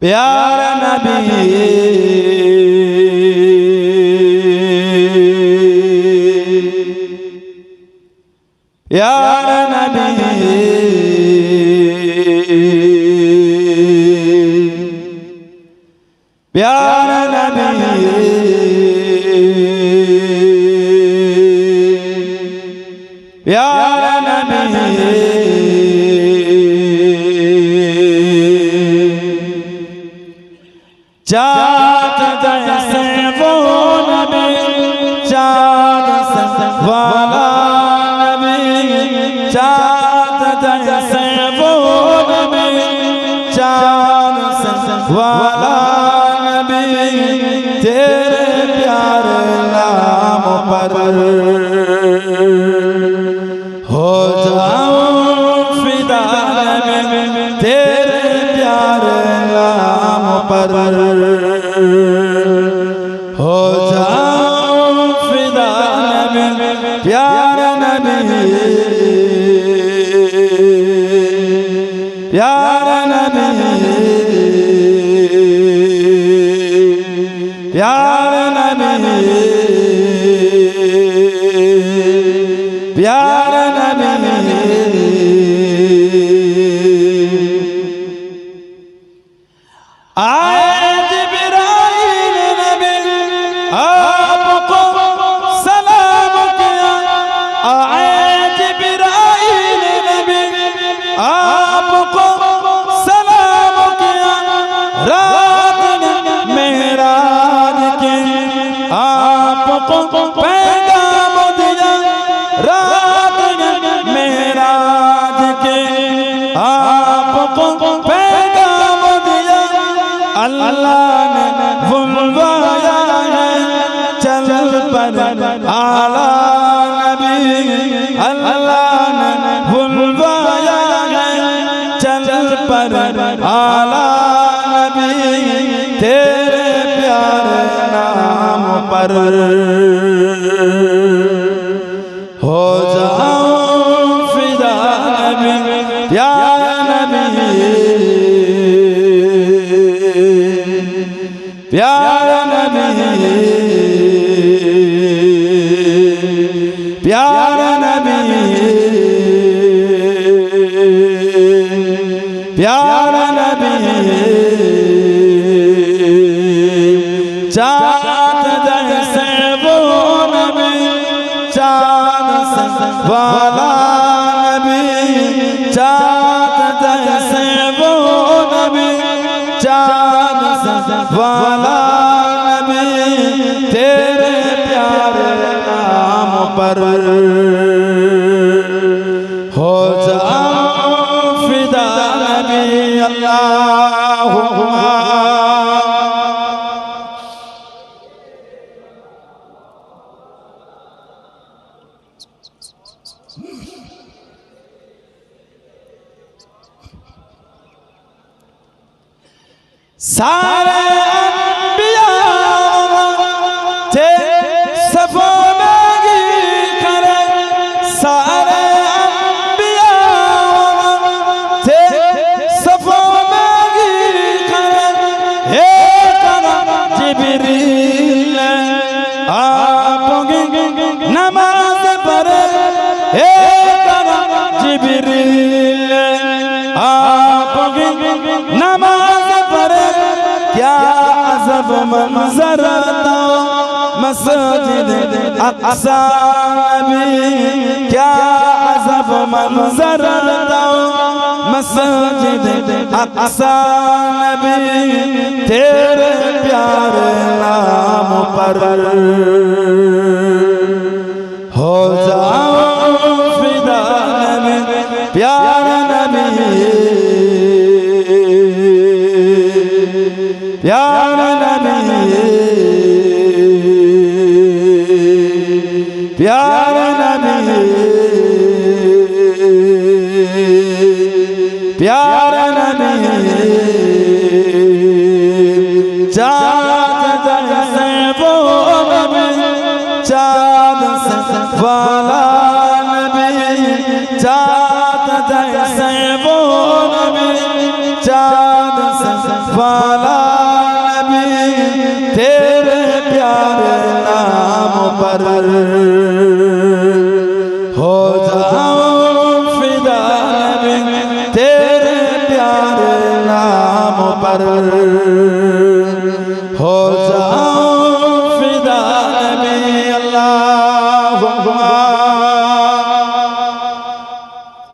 प्यारा नबी प्यारा नबी प्यारा नबी प्यारा नबी चाँद जैसे वो नबी चाँद से वाला नबी चाँद जैसे वो नबी चाँद से वाला नबी तेरे प्यारे नाम पर हो जाऊं फिदा नबी तेरे प्यारे नाम पर हो जाऊं फिदा नबी प्यारा नबी प्यारा नबी प्यारा नबी प्यारा नबी आए जिब्राइल नबी आपको सलाम किया आए जिब्राइल नबी आपको सलाम किया रात मेराज के आपको पैगाम दिया रात मेराज के आपको पैगाम दिया अल्लाह ने बुलवाया है चल पर आला नबी अल्लाह ने बुलवाया है चल पर आला नबी तेरे प्यारे नाम पर हो जाऊं फिदा नबी प्यारा नबी प्यारा नबी प्यारा नबी प्यारा नबी चाँद जैसे वो नबी चाँद से वाला नबी चाँद जैसे वो नबी चाँद से वाला नबी तेरे प्यारे नाम पर हो जाऊं फिदा नबी अल्लाहुम्मा सारे अंबिया थे सफो में करे सारे अंबिया थे सफो में करे हे करा जिब्रील आपकी नमाज पढ़े हे करा जिब्रील आपकी नमाज क्या अजब मंजर था मस्जिद अक्सा नबी क्या अजब मंजर था मस्जिद अक्सा नबी तेरे प्यारे नाम पर हो जाऊं फिदा नबी प्यारा नबी प्यारा नबी प्यारा नबी प्यारा नबी चाँद जैसे वो नबी चाँद से वाला नबी चाँद जैसे वो नबी चाँद से वाला पर हो जाऊं फिदा नबी तेरे प्यारे नाम पर।